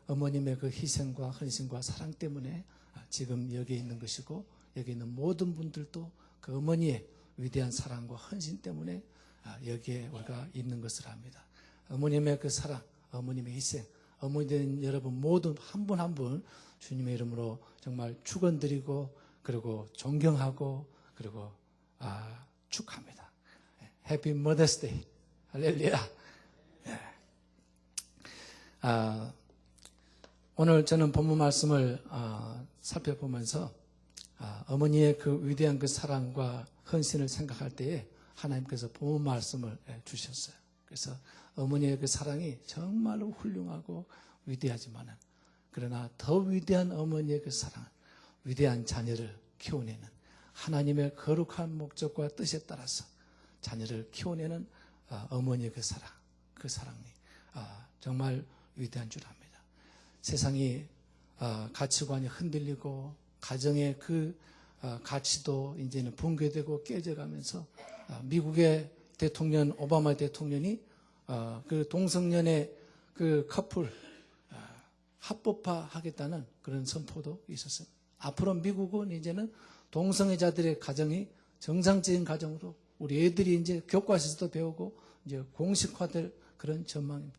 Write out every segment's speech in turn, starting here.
어머님의 그 희생과 헌신과 사랑 때문에 지금 여기에 있는 것이고, 여기 있는 모든 분들도 그 어머니의 위대한 사랑과 헌신 때문에 여기에 우리가 있는 것을 압니다. 어머님의 그 사랑, 어머님의 희생, 어머니들 여러분 모두 한 분 한 분 주님의 이름으로 정말 축원드리고, 그리고 존경하고, 그리고 축하합니다. 해피 머더스 데이. 할렐루야. 오늘 저는 본문 말씀을 살펴보면서 어머니의 그 위대한 그 사랑과 헌신을 생각할 때에 하나님께서 본문 말씀을 주셨어요. 그래서 어머니의 그 사랑이 정말로 훌륭하고 위대하지만은, 그러나 더 위대한 어머니의 그 사랑, 위대한 자녀를 키워내는 하나님의 거룩한 목적과 뜻에 따라서 자녀를 키워내는 어머니의 그 사랑이 정말 위대한 줄 압니다. 세상이 가치관이 흔들리고 가정의 그 가치도 이제는 붕괴되고 깨져가면서 미국의 대통령 오바마 대통령이 그 동성연애 그 커플 합법화하겠다는 그런 선포도 있었습니다. 앞으로 미국은 이제는 동성애자들의 가정이 정상적인 가정으로 우리 애들이 이제 교과서에서도 배우고 이제 공식화될 그런 전망입니다.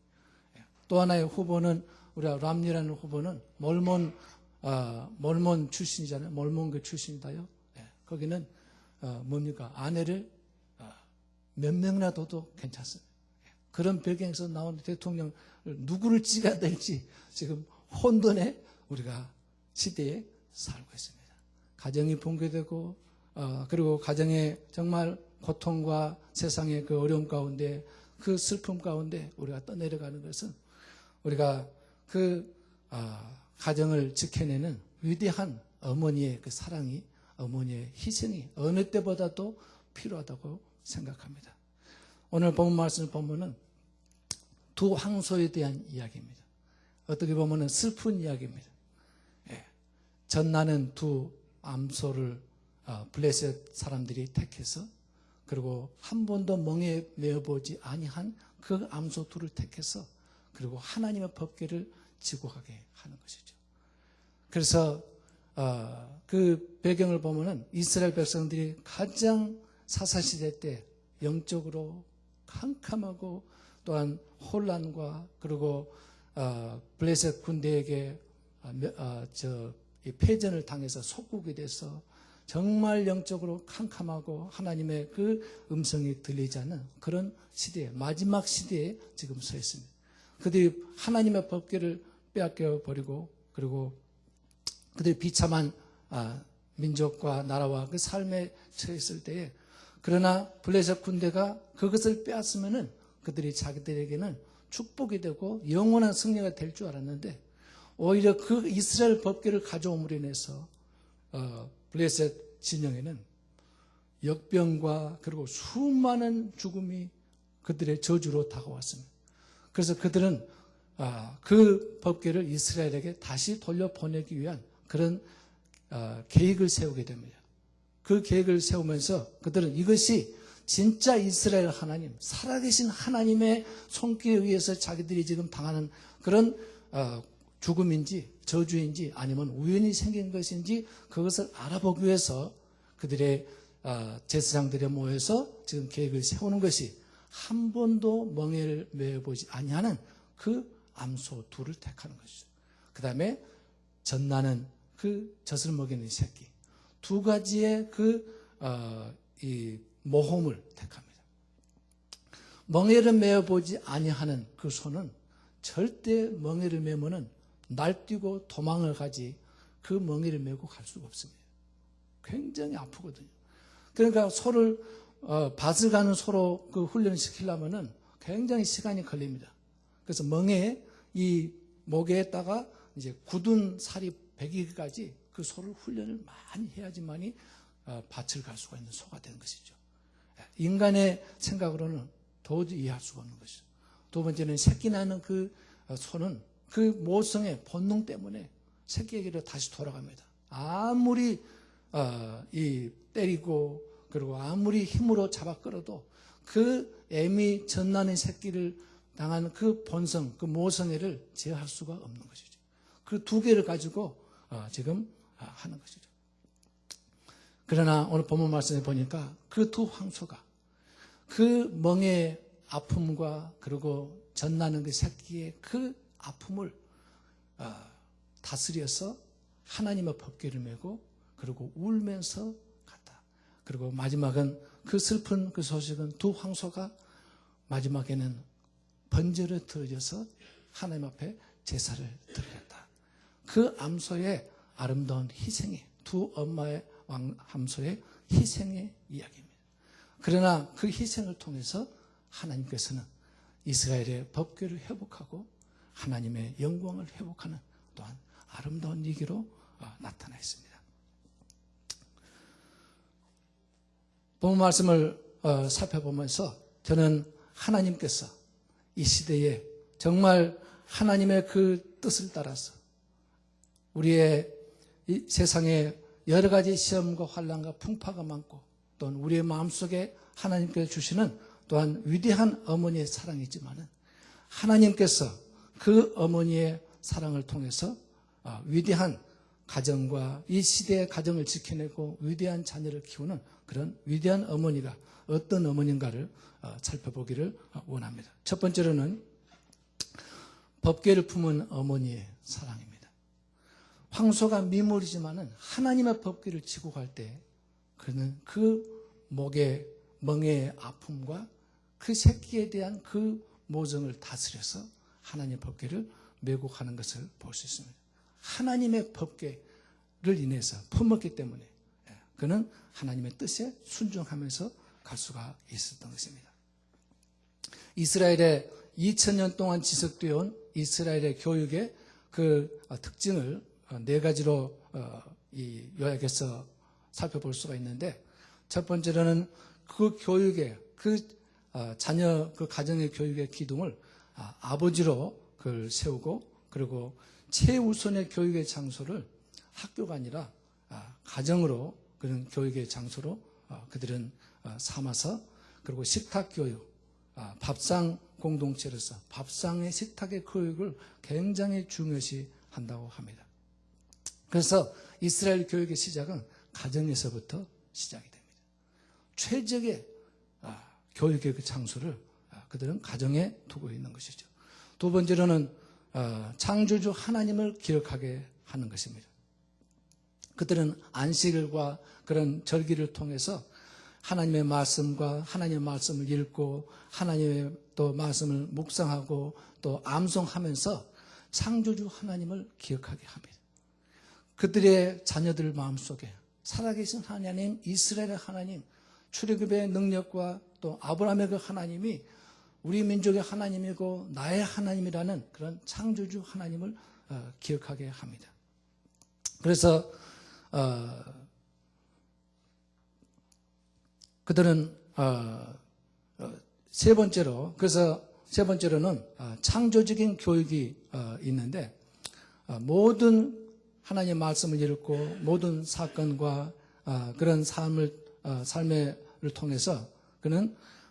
또 하나의 후보는 우리 람니라는 후보는 몰몬 출신이잖아요. 몰몬교 출신이다요. 거기는 뭡니까? 아내를 몇 명이나 둬도 괜찮습니다. 그런 배경에서 나온 대통령 누구를 찍어야 될지 지금 혼돈의 우리가 시대에 살고 있습니다. 가정이 붕괴되고 그리고 가정의 정말 고통과 세상의 그 어려움 가운데, 그 슬픔 가운데 우리가 떠내려가는 것은 우리가 그 가정을 지켜내는 위대한 어머니의 그 사랑이, 어머니의 희생이 어느 때보다도 필요하다고 생각합니다. 오늘 본문 말씀을 보면은 두 황소에 대한 이야기입니다. 어떻게 보면은 슬픈 이야기입니다. 전나는 두 암소를 블레셋 사람들이 택해서, 그리고 한 번도 멍에 메어보지 아니한 그 암소 둘을 택해서, 그리고 하나님의 법궤를 지고 가게 하는 것이죠. 그래서 그 배경을 보면은 이스라엘 백성들이 가장 사사시대 때 영적으로 캄캄하고 또한 혼란과, 그리고 블레셋 군대에게 패전을 당해서 속국이 돼서 정말 영적으로 캄캄하고 하나님의 그 음성이 들리지 않는 그런 시대에, 마지막 시대에 지금 서 있습니다. 그들이 하나님의 법궤를 빼앗겨 버리고, 그리고 그들이 비참한 민족과 나라와 그 삶에 처했을 때에, 그러나 블레셋 군대가 그것을 빼앗으면은 그들이 자기들에게는 축복이 되고 영원한 승리가 될 줄 알았는데, 오히려 그 이스라엘 법궤를 가져옴으로 인해서 블레셋 진영에는 역병과 그리고 수많은 죽음이 그들의 저주로 다가왔습니다. 그래서 그들은 그 법궤를 이스라엘에게 다시 돌려보내기 위한 그런 계획을 세우게 됩니다. 그 계획을 세우면서 그들은 이것이 진짜 이스라엘 하나님, 살아계신 하나님의 손길에 의해서 자기들이 지금 당하는 그런 죽음인지 저주인지 아니면 우연히 생긴 것인지 그것을 알아보기 위해서 그들의 제사장들이 모여서 지금 계획을 세우는 것이 한 번도 멍에를 메어보지 아니하는 그 암소 둘을 택하는 것이죠. 그 다음에 젖나는 그 젖을 먹이는 새끼, 두 가지의 이 모험을 택합니다. 멍에를 메어보지 아니하는 그 소는 절대 멍에를 메면은 날뛰고 도망을 가지 그 멍에를 메고 갈 수가 없습니다. 굉장히 아프거든요. 그러니까 소를 밭을 가는 소로 그 훈련을 시키려면은 굉장히 시간이 걸립니다. 그래서 멍에 이 목에다가 이제 굳은 살이 배기까지 그 소를 훈련을 많이 해야지만이 밭을 갈 수가 있는 소가 되는 것이죠. 인간의 생각으로는 도저히 이해할 수가 없는 것이죠. 두 번째는 새끼 낳는 그 소는 그 모성의 본능 때문에 새끼에게로 다시 돌아갑니다. 아무리 때리고 그리고 아무리 힘으로 잡아 끌어도 그 애미 젖나는 새끼를 당한 그 본성, 그 모성애를 제어할 수가 없는 것이죠. 그 두 개를 가지고 지금 하는 것이죠. 그러나 오늘 본문 말씀에 보니까 그 두 황소가 그 멍의 아픔과 그리고 젖나는 그 새끼의 그 아픔을 다스려서 하나님의 법궤를 메고 그리고 울면서 갔다. 그리고 마지막은 그 슬픈 그 소식은 두 황소가 마지막에는 번제를 드려서 하나님 앞에 제사를 드렸다. 그 암소의 아름다운 희생이 두 엄마의 암소의 희생의 이야기입니다. 그러나 그 희생을 통해서 하나님께서는 이스라엘의 법궤를 회복하고 하나님의 영광을 회복하는 또한 아름다운 얘기로 나타나 있습니다. 본문 말씀을 살펴보면서 저는 하나님께서 이 시대에 정말 하나님의 그 뜻을 따라서 우리의 이 세상에 여러 가지 시험과 환난과 풍파가 많고 또한 우리의 마음속에 하나님께서 주시는 또한 위대한 어머니의 사랑이 있지만은 하나님께서 그 어머니의 사랑을 통해서 위대한 가정과 이 시대의 가정을 지켜내고 위대한 자녀를 키우는 그런 위대한 어머니가 어떤 어머니인가를 살펴보기를 원합니다. 첫 번째로는 법궤를 품은 어머니의 사랑입니다. 황소가 미물이지만은 하나님의 법궤를 지고 갈 때 그는 그 목의 멍의 아픔과 그 새끼에 대한 그 모성을 다스려서 하나님의 법궤를 메고 가는 것을 볼 수 있습니다. 하나님의 법궤를 인해서 품었기 때문에 그는 하나님의 뜻에 순종하면서 갈 수가 있었던 것입니다. 이스라엘의 2000년 동안 지속되어 온 이스라엘의 교육의 그 특징을 네 가지로 요약해서 살펴볼 수가 있는데 첫 번째로는 그 교육의 자녀 그 가정의 교육의 기둥을 아버지로 그걸 세우고 그리고 최우선의 교육의 장소를 학교가 아니라 가정으로 그런 교육의 장소로 그들은 삼아서 그리고 식탁 교육, 밥상 공동체로서 밥상의 식탁의 교육을 굉장히 중요시 한다고 합니다. 그래서 이스라엘 교육의 시작은 가정에서부터 시작이 됩니다. 최적의 교육의 그 장소를 그들은 가정에 두고 있는 것이죠. 두 번째로는 창조주 하나님을 기억하게 하는 것입니다. 그들은 안식일과 그런 절기를 통해서 하나님의 말씀과 하나님의 말씀을 읽고 하나님의 또 말씀을 묵상하고 또 암송하면서 창조주 하나님을 기억하게 합니다. 그들의 자녀들 마음속에 살아계신 하나님, 이스라엘의 하나님, 출애굽의 능력과 또 아브라함의 그 하나님이 우리 민족의 하나님이고 나의 하나님이라는 그런 창조주 하나님을 기억하게 합니다. 그래서 그들은 세 번째로는 창조적인 교육이 있는데 모든 하나님의 말씀을 읽고 모든 사건과 그런 삶을 통해서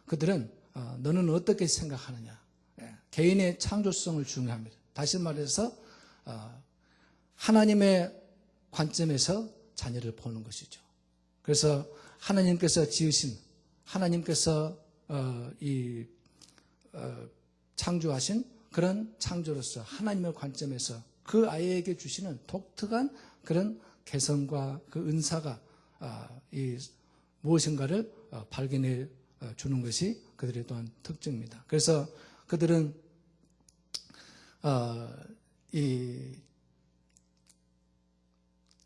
그들은 너는 어떻게 생각하느냐. 개인의 창조성을 중요합니다. 다시 말해서 하나님의 관점에서 자녀를 보는 것이죠. 그래서 하나님께서 지으신 하나님께서 창조하신 그런 창조로서 하나님의 관점에서 그 아이에게 주시는 독특한 그런 개성과 그 은사가 무엇인가를 발견해 주는 것이 그들의 또한 특징입니다. 그래서 그들은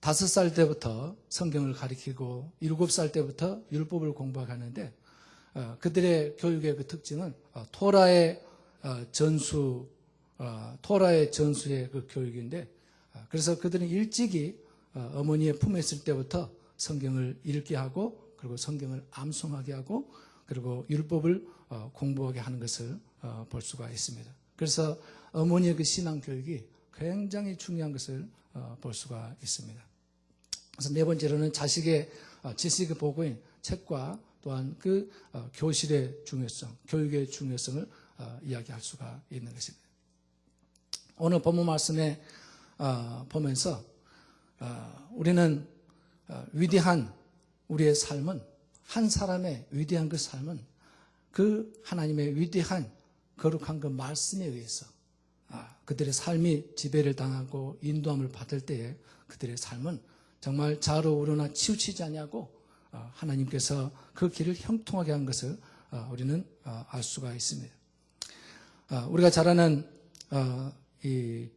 5살 때부터 성경을 가리키고 7살 때부터 율법을 공부하는데 그들의 교육의 그 특징은 토라의 전수의 그 교육인데 그래서 그들은 일찍이 어머니의 품에 있을 때부터 성경을 읽게 하고 그리고 성경을 암송하게 하고 그리고 율법을 공부하게 하는 것을 볼 수가 있습니다. 그래서 어머니의 그 신앙 교육이 굉장히 중요한 것을 볼 수가 있습니다. 그래서 네 번째로는 자식의 지식의 보고인 책과 또한 그 교실의 중요성, 교육의 중요성을 이야기할 수가 있는 것입니다. 오늘 본문 말씀에 보면서 우리는 위대한 우리의 삶은, 한 사람의 위대한 그 삶은 그 하나님의 위대한 거룩한 그 말씀에 의해서 그들의 삶이 지배를 당하고 인도함을 받을 때에 그들의 삶은 정말 좌로 우로나 치우치지 아니하고 하나님께서 그 길을 형통하게 한 것을 우리는 알 수가 있습니다. 우리가 잘 아는 이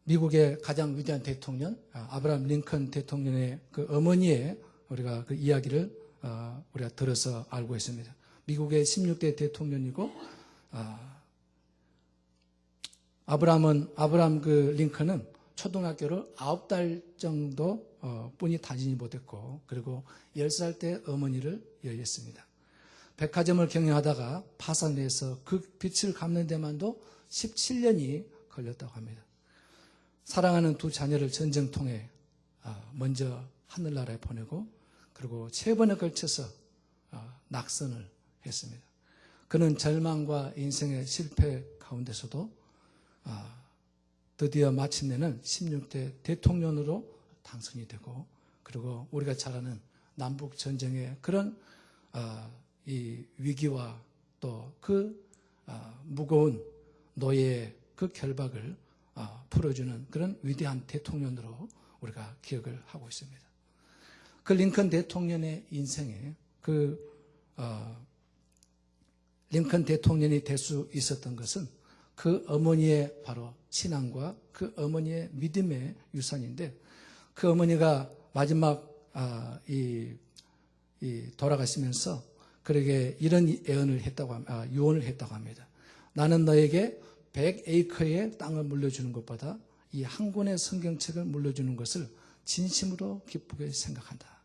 미국의 가장 위대한 대통령 아브라함 링컨 대통령의 그 어머니의 우리가 그 이야기를 우리가 들어서 알고 있습니다. 미국의 16대 대통령이고 아브라함 그 링컨은 초등학교를 9달 정도 뿐이 다니지 못했고, 그리고 10살 때 어머니를 여의했습니다. 백화점을 경영하다가 파산해서 그 빚을 갚는 데만도 17년이 걸렸다고 합니다. 사랑하는 두 자녀를 전쟁통에 먼저 하늘나라에 보내고, 그리고 3번에 걸쳐서 낙선을 했습니다. 그는 절망과 인생의 실패 가운데서도 드디어 마침내는 16대 대통령으로 당선이 되고, 그리고 우리가 잘 아는 남북 전쟁의 그런 이 위기와 또 그 무거운 노예의 그 결박을 풀어주는 그런 위대한 대통령으로 우리가 기억을 하고 있습니다. 그 링컨 대통령의 인생에 링컨 대통령이 될 수 있었던 것은 그 어머니의 바로 신앙과 그 어머니의 믿음의 유산인데, 그 어머니가 마지막 돌아가시면서 그에게 이런 유언을 했다고 합니다. 나는 너에게 100에이커의 땅을 물려주는 것보다 이 한 권의 성경책을 물려주는 것을 진심으로 기쁘게 생각한다.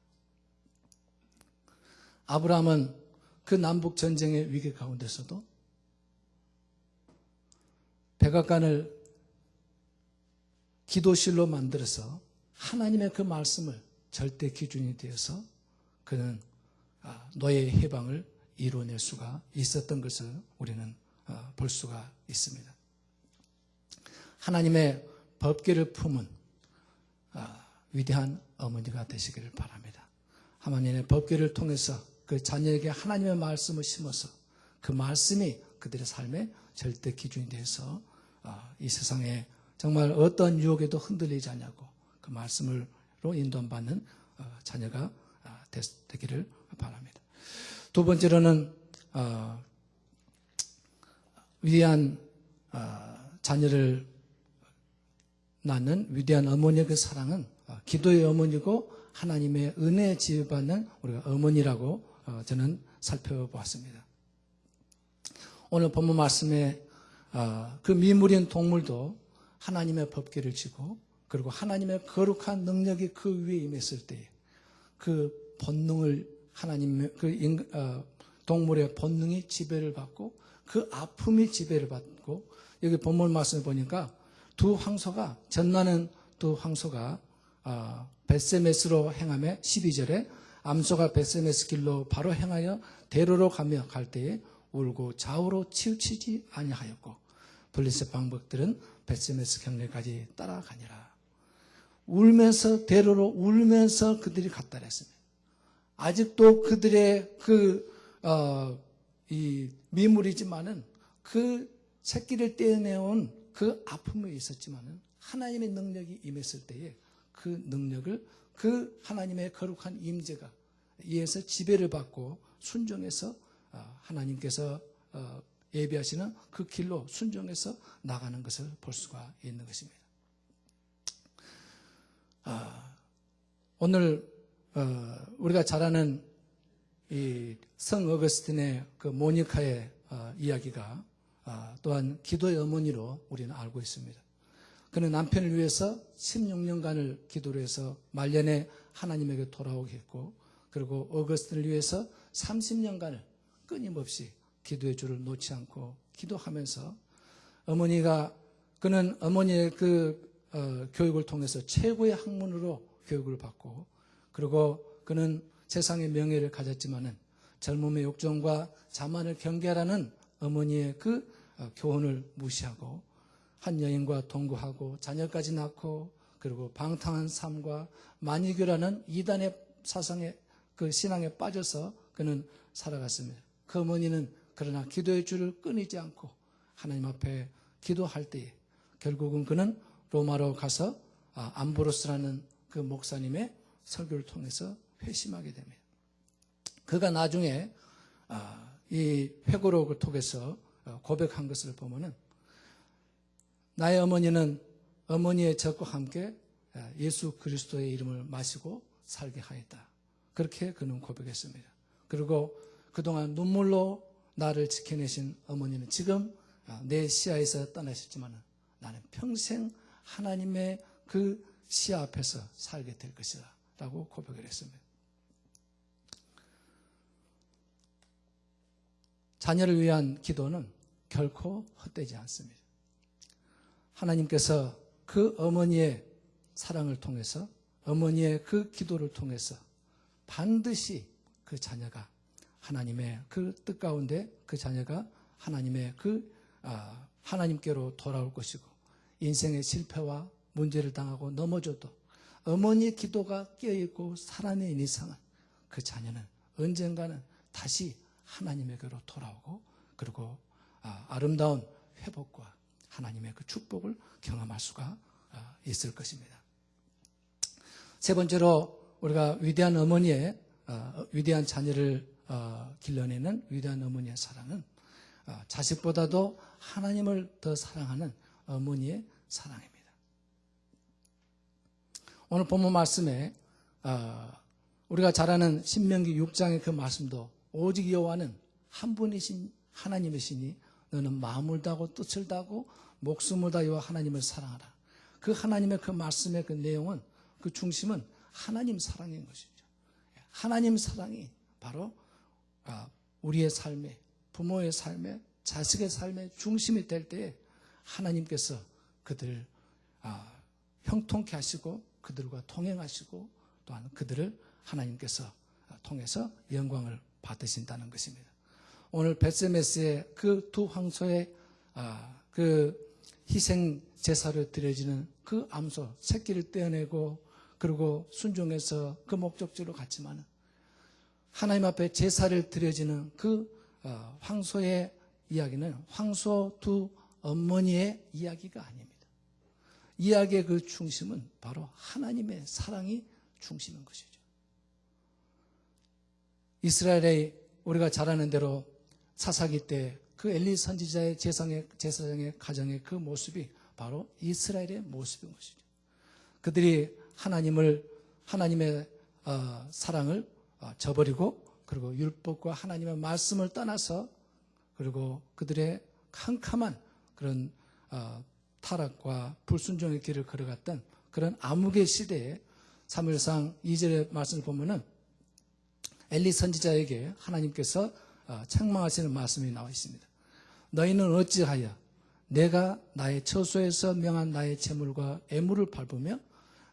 아브라함은 그 남북 전쟁의 위기 가운데서도 백악관을 기도실로 만들어서 하나님의 그 말씀을 절대 기준이 되어서 그는 노예의 해방을 이루어낼 수가 있었던 것을 우리는 볼 수가 있습니다. 하나님의 법궤를 품은 위대한 어머니가 되시기를 바랍니다. 하나님의 법궤를 통해서 그 자녀에게 하나님의 말씀을 심어서 그 말씀이 그들의 삶의 절대 기준이 돼서 이 세상에 정말 어떤 유혹에도 흔들리지 않냐고 그 말씀으로 인도받는 자녀가 되기를 바랍니다. 두 번째로는 위대한 자녀를 낳는 위대한 어머니의 그 사랑은 기도의 어머니고 하나님의 은혜에 지혜받는 우리가 어머니라고 저는 살펴보았습니다. 오늘 본문 말씀에 그 미물인 동물도 하나님의 법궤를 지고, 그리고 하나님의 거룩한 능력이 그 위에 임했을 때 그 본능을 하나님의 동물의 본능이 지배를 받고 그 아픔이 지배를 받고, 여기 본문 말씀을 보니까 두 황소가 전나는 두 황소가 벳세메스로 행하며 12절에 암소가 벳세메스 길로 바로 행하여 대로로 가며 갈 때에 울고 좌우로 치우치지 아니하였고 블레셋 방백들은 벳세메스 경내까지 따라가니라. 울면서 대로로 울면서 그들이 갔다 그랬습니다. 아직도 그들의 이 미물이지만은 그 새끼를 떼어내온 그 아픔이 있었지만은 하나님의 능력이 임했을 때에 그 능력을 그 하나님의 거룩한 임재가 이에서 지배를 받고 순종해서 하나님께서 예비하시는 그 길로 순종해서 나가는 것을 볼 수가 있는 것입니다. 오늘 우리가 잘 아는 이 성 어거스틴의 그 모니카의 이야기가 또한 기도의 어머니로 우리는 알고 있습니다. 그는 남편을 위해서 16년간을 기도를 해서 말년에 하나님에게 돌아오게 했고, 그리고 어거스틴을 위해서 30년간을 끊임없이 기도의 줄을 놓지 않고 기도하면서 그는 어머니의 교육을 통해서 최고의 학문으로 교육을 받고, 그리고 그는 세상의 명예를 가졌지만은 젊음의 욕정과 자만을 경계하라는 어머니의 그 교훈을 무시하고 한 여인과 동거하고 자녀까지 낳고 그리고 방탕한 삶과 만이교라는 이단의 사상에 그 신앙에 빠져서 그는 살아갔습니다. 그 어머니는 그러나 기도의 줄을 끊이지 않고 하나님 앞에 기도할 때에 결국은 그는 로마로 가서 암브로스라는 그 목사님의 설교를 통해서 회심하게 됩니다. 그가 나중에 이 회고록을 통해서 고백한 것을 보면은 나의 어머니는 어머니의 젖과 함께 예수 그리스도의 이름을 마시고 살게 하였다. 그렇게 그는 고백했습니다. 그리고 그동안 눈물로 나를 지켜내신 어머니는 지금 내 시야에서 떠나셨지만 나는 평생 하나님의 그 시야 앞에서 살게 될 것이다 라고 고백을 했습니다. 자녀를 위한 기도는 결코 헛되지 않습니다. 하나님께서 그 어머니의 사랑을 통해서 어머니의 그 기도를 통해서 반드시 그 자녀가 하나님의 그 뜻 가운데 그 자녀가 하나님의 하나님께로 돌아올 것이고 인생의 실패와 문제를 당하고 넘어져도 어머니의 기도가 깨어있고 살아낸 이상은 그 자녀는 언젠가는 다시 하나님에게로 돌아오고 그리고 아름다운 회복과 하나님의 그 축복을 경험할 수가 있을 것입니다. 세 번째로 우리가 위대한 어머니의 위대한 자녀를 길러내는 위대한 어머니의 사랑은 자식보다도 하나님을 더 사랑하는 어머니의 사랑입니다. 오늘 본문 말씀에 우리가 잘 아는 신명기 6장의 그 말씀도 오직 여호와는 한 분이신 하나님이시니 너는 마음을 다하고 뜻을 다하고 목숨을 다하여 하나님을 사랑하라. 그 하나님의 그 말씀의 그 내용은 그 중심은 하나님 사랑인 것이죠. 하나님 사랑이 바로 우리의 삶에 부모의 삶에 자식의 삶의 중심이 될 때에 하나님께서 그들을 형통케 하시고 그들과 동행하시고 또한 그들을 하나님께서 통해서 영광을 받으신다는 것입니다. 오늘 벳세메스의 그 두 황소의 그 희생 제사를 드려지는 그 암소 새끼를 떼어내고 그리고 순종해서 그 목적지로 갔지만 하나님 앞에 제사를 드려지는 그 황소의 이야기는 황소 두 어머니의 이야기가 아닙니다. 이야기의 그 중심은 바로 하나님의 사랑이 중심인 것이죠. 이스라엘의 우리가 잘 아는 대로 사사기 때 그 엘리 선지자의 제사장의 가정의 그 모습이 바로 이스라엘의 모습인 것이죠. 그들이 하나님의 사랑을 저버리고 그리고 율법과 하나님의 말씀을 떠나서 그리고 그들의 캄캄한 그런 타락과 불순종의 길을 걸어갔던 그런 암흑의 시대에 사무엘상 2절의 말씀을 보면은 엘리 선지자에게 하나님께서 책망하시는 말씀이 나와 있습니다. 너희는 어찌하여 내가 나의 처소에서 명한 나의 재물과 애물을 밟으며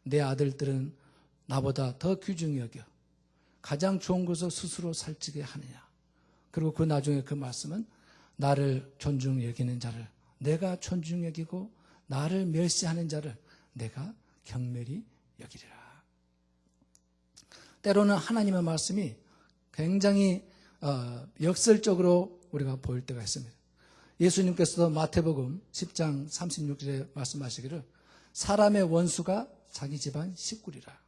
내 아들들은 나보다 더 귀중히 여겨 가장 좋은 것을 스스로 살찌게 하느냐. 그리고 그 나중에 그 말씀은 나를 존중히 여기는 자를 내가 존중히 여기고 나를 멸시하는 자를 내가 경멸히 여기리라. 때로는 하나님의 말씀이 굉장히 역설적으로 우리가 보일 때가 있습니다. 예수님께서도 마태복음 10장 36절에 말씀하시기를 사람의 원수가 자기 집안 식구리라.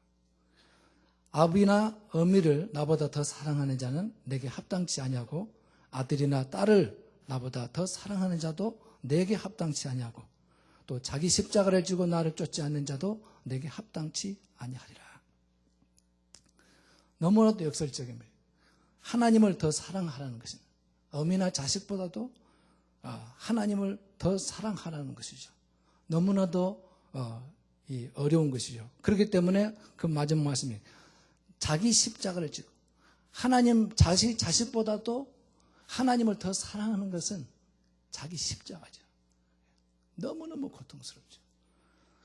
아비나 어미를 나보다 더 사랑하는 자는 내게 합당치 아니하고 아들이나 딸을 나보다 더 사랑하는 자도 내게 합당치 아니하고 또 자기 십자가를 지고 나를 쫓지 않는 자도 내게 합당치 아니하리라. 너무나도 역설적입니다. 하나님을 더 사랑하라는 것입니다. 어미나 자식보다도 하나님을 더 사랑하라는 것이죠. 너무나도 어려운 것이죠. 그렇기 때문에 그 마지막 말씀이 자기 십자가를 지고 하나님 자식보다도 하나님을 더 사랑하는 것은 자기 십자가죠. 너무너무 고통스럽죠.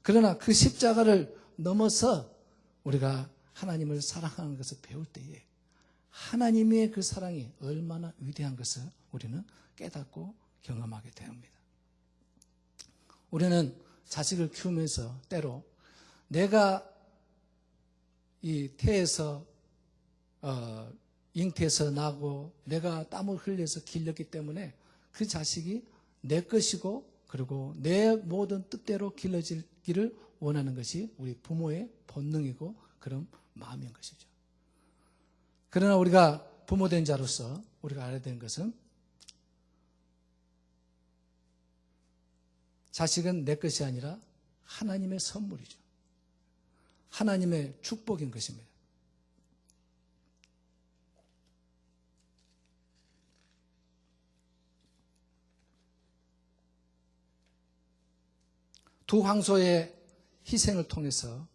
그러나 그 십자가를 넘어서 우리가 하나님을 사랑하는 것을 배울 때에 하나님의 그 사랑이 얼마나 위대한 것을 우리는 깨닫고 경험하게 됩니다. 우리는 자식을 키우면서 때로 내가 이 태에서 잉태에서 나고 내가 땀을 흘려서 길렀기 때문에 그 자식이 내 것이고 그리고 내 모든 뜻대로 길러지기를 원하는 것이 우리 부모의 본능이고 그런 마음인 것이죠. 그러나 우리가 부모된 자로서 우리가 알아야 되는 것은 자식은 내 것이 아니라 하나님의 선물이죠. 하나님의 축복인 것입니다. 두 황소의 희생을 통해서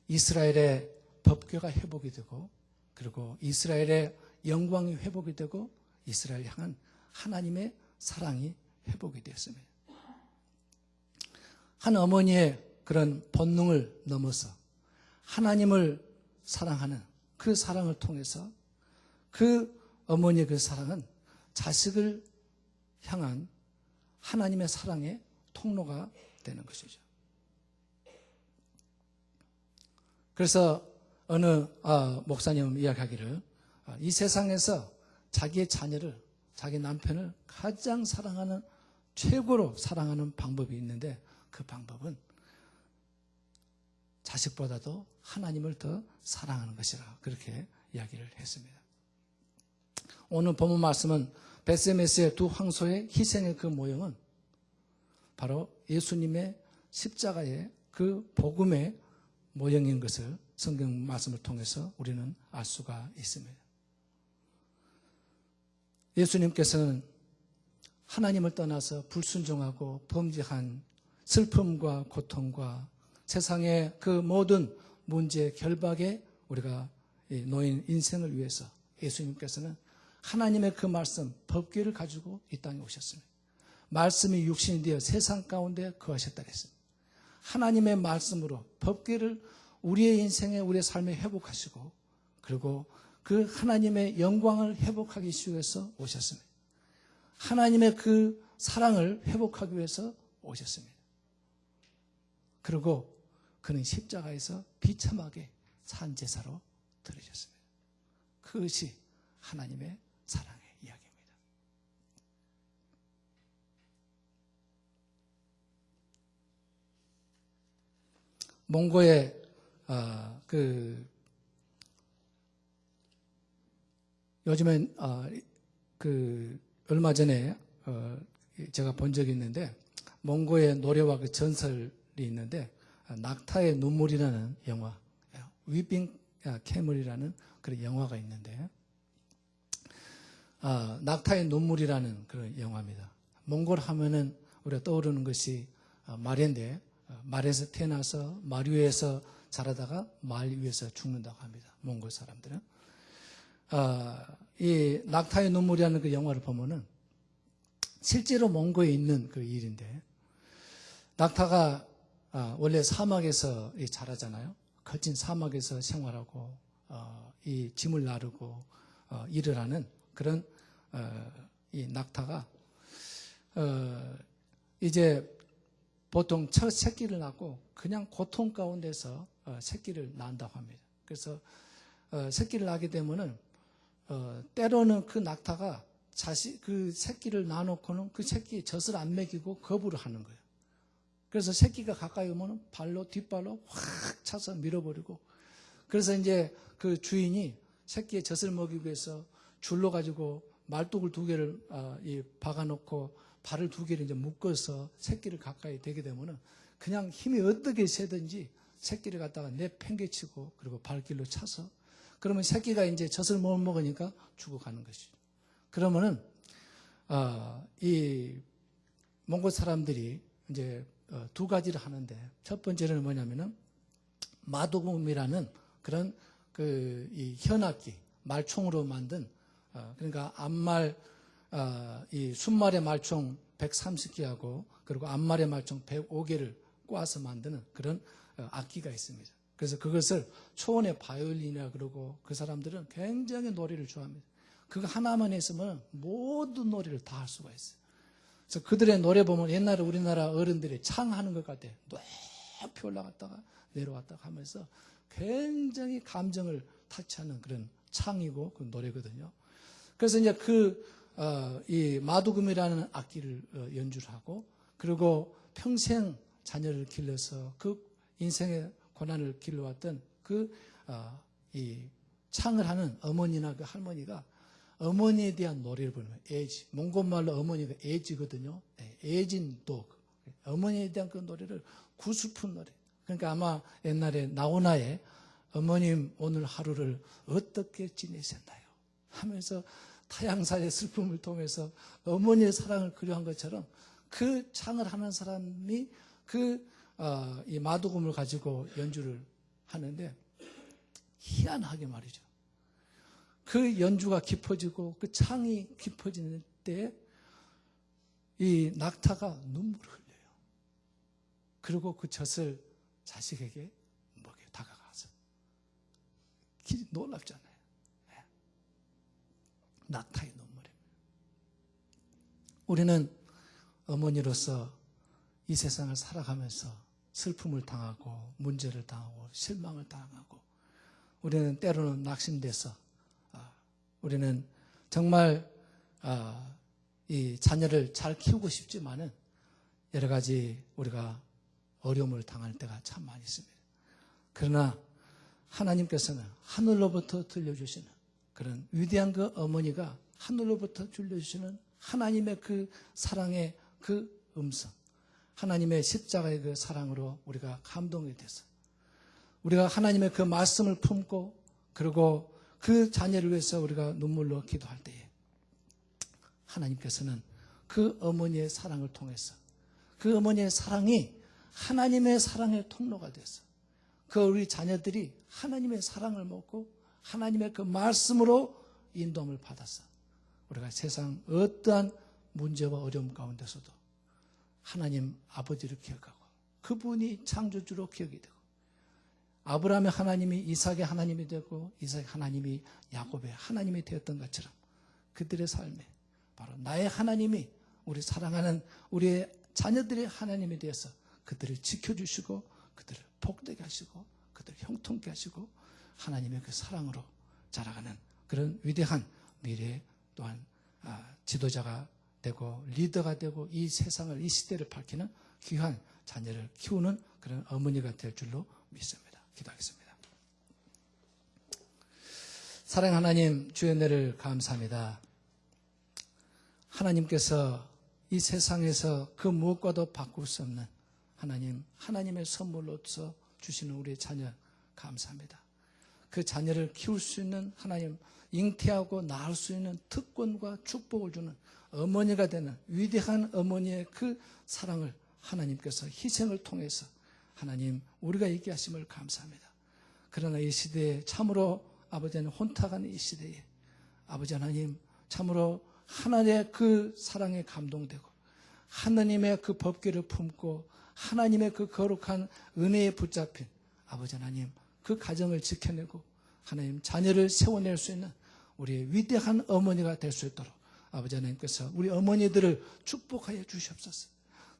이스라엘의 법궤가 회복이 되고 그리고 이스라엘의 영광이 회복이 되고 이스라엘 향한 하나님의 사랑이 회복이 되었습니다. 한 어머니의 그런 본능을 넘어서 하나님을 사랑하는 그 사랑을 통해서 그 어머니의 그 사랑은 자식을 향한 하나님의 사랑의 통로가 되는 것이죠. 그래서 어느 목사님 이야기하기를 이 세상에서 자기의 자녀를 자기 남편을 가장 사랑하는 최고로 사랑하는 방법이 있는데 그 방법은 자식보다도 하나님을 더 사랑하는 것이라 그렇게 이야기를 했습니다. 오늘 본문 말씀은 베세메스의 두 황소의 희생의 그 모형은 바로 예수님의 십자가의 그 복음의 모형인 것을 성경 말씀을 통해서 우리는 알 수가 있습니다. 예수님께서는 하나님을 떠나서 불순종하고 범죄한 슬픔과 고통과 세상의 그 모든 문제 결박에 우리가 놓인 인생을 위해서 예수님께서는 하나님의 그 말씀 법궤를 가지고 이 땅에 오셨습니다. 말씀이 육신이 되어 세상 가운데 거하셨다 그랬습니다. 하나님의 말씀으로 법궤를 우리의 인생에 우리의 삶에 회복하시고 그리고 그 하나님의 영광을 회복하기 위해서 오셨습니다. 하나님의 그 사랑을 회복하기 위해서 오셨습니다. 그리고 그는 십자가에서 비참하게 산 제사로 드려졌습니다. 그것이 하나님의 사랑의 이야기입니다. 몽고의 요즘엔 얼마 전에 제가 본 적이 있는데 몽고의 노래와 그 전설이 있는데 낙타의 눈물이라는 영화, 위빙 캐멀이라는 그런 영화가 있는데 낙타의 눈물이라는 그런 영화입니다. 몽골 하면은 우리가 떠오르는 것이 말인데 말에서 태어나서 말 위에서 자라다가 말 위에서 죽는다고 합니다. 몽골 사람들은. 이 낙타의 눈물이라는 그 영화를 보면은 실제로 몽고에 있는 그 일인데 낙타가 원래 사막에서 자라잖아요. 거친 사막에서 생활하고 이 짐을 나르고 일을 하는 그런 이 낙타가 이제 보통 첫 새끼를 낳고 그냥 고통 가운데서 새끼를 낳는다고 합니다. 그래서 새끼를 낳게 되면은 때로는 그 낙타가 그 새끼를 낳아놓고는 그 새끼 젖을 안 먹이고 거부를 하는 거예요. 그래서 새끼가 가까이 오면 발로 뒷발로 확 차서 밀어버리고 그래서 이제 그 주인이 새끼의 젖을 먹이기 위해서 줄로 가지고 말뚝을 2개를 박아놓고 발을 2개를 이제 묶어서 새끼를 가까이 대게 되면은 그냥 힘이 어떻게 세든지 새끼를 갖다가 내팽개치고 그리고 발길로 차서 그러면 새끼가 이제 젖을 못 먹으니까 죽어가는 것이죠. 그러면은 이 몽골 사람들이 이제 2가지를 하는데 첫 번째는 뭐냐면은 마도금이라는 그런 이 현악기 말총으로 만든 그러니까 앞말 이 순말의 말총 130개하고 그리고 앞말의 말총 105개를 꽈서 만드는 그런 악기가 있습니다. 그래서 그것을 초원의 바이올린이라 그러고 그 사람들은 굉장히 노래를 좋아합니다. 그거 하나만 있으면 모든 노래를 다 할 수가 있어요. 그래서 그들의 노래 보면 옛날에 우리나라 어른들이 창하는 것 같아요. 높이 올라갔다가 내려왔다가 하면서 굉장히 감정을 타치하는 그런 창이고 그 노래거든요. 그래서 이제 이 마두금이라는 악기를 연주를 하고, 그리고 평생 자녀를 길러서 그 인생의 고난을 길러왔던 이 창을 하는 어머니나 그 할머니가 어머니에 대한 노래를 부르면 에지, 몽골말로 어머니가 에지거든요. 에진도 어머니에 대한 그 노래를 구슬픈 노래. 그러니까 아마 옛날에 나훈아의 어머님 오늘 하루를 어떻게 지내셨나요? 하면서 타향사의 슬픔을 통해서 어머니의 사랑을 그려한 것처럼 그 창을 하는 사람이 이 마두금을 가지고 연주를 하는데 희한하게 말이죠. 그 연주가 깊어지고 그 창이 깊어지는 때 이 낙타가 눈물을 흘려요. 그리고 그 젖을 자식에게 먹여 다가가서 놀랍잖아요. 낙타의 눈물입니다. 우리는 어머니로서 이 세상을 살아가면서 슬픔을 당하고 문제를 당하고 실망을 당하고 우리는 때로는 낙심돼서 우리는 정말 이 자녀를 잘 키우고 싶지만은 여러 가지 우리가 어려움을 당할 때가 참 많이 있습니다. 그러나 하나님께서는 하늘로부터 들려주시는 그런 위대한 그 어머니가 하늘로부터 들려주시는 하나님의 그 사랑의 그 음성, 하나님의 십자가의 그 사랑으로 우리가 감동이 돼서 우리가 하나님의 그 말씀을 품고 그리고 그 자녀를 위해서 우리가 눈물로 기도할 때에 하나님께서는 그 어머니의 사랑을 통해서 그 어머니의 사랑이 하나님의 사랑의 통로가 돼서 그 우리 자녀들이 하나님의 사랑을 먹고 하나님의 그 말씀으로 인도함을 받아서 우리가 세상 어떠한 문제와 어려움 가운데서도 하나님 아버지를 기억하고 그분이 창조주로 기억이 되고 아브라함의 하나님이 이삭의 하나님이 되고 이삭의 하나님이 야곱의 하나님이 되었던 것처럼 그들의 삶에 바로 나의 하나님이 우리 사랑하는 우리의 자녀들의 하나님이 되어서 그들을 지켜주시고 그들을 복되게 하시고 그들을 형통케 하시고 하나님의 그 사랑으로 자라가는 그런 위대한 미래 또한 지도자가 되고 리더가 되고 이 세상을 이 시대를 밝히는 귀한 자녀를 키우는 그런 어머니가 될 줄로 믿습니다. 기도하겠습니다. 사랑 하나님 주의 은혜를 감사합니다. 하나님께서 이 세상에서 그 무엇과도 바꿀 수 없는 하나님의 선물로서 주시는 우리의 자녀 감사합니다. 그 자녀를 키울 수 있는 하나님 잉태하고 낳을 수 있는 특권과 축복을 주는 어머니가 되는 위대한 어머니의 그 사랑을 하나님께서 희생을 통해서 하나님 우리가 있게 하심을 감사합니다. 그러나 이 시대에 참으로 아버지는 혼탁한 이 시대에 아버지 하나님 참으로 하나님의 그 사랑에 감동되고 하나님의 그 법궤를 품고 하나님의 그 거룩한 은혜에 붙잡힌 아버지 하나님 그 가정을 지켜내고 하나님 자녀를 세워낼 수 있는 우리의 위대한 어머니가 될 수 있도록 아버지 하나님께서 우리 어머니들을 축복하여 주시옵소서.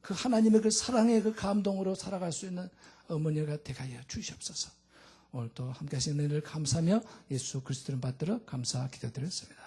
그 하나님의 그 사랑의 그 감동으로 살아갈 수 있는 어머니가 되게 하여 주시옵소서. 오늘 또 함께 하신 은혜를 감사하며 예수 그리스도를 받들어 감사 기도드렸습니다.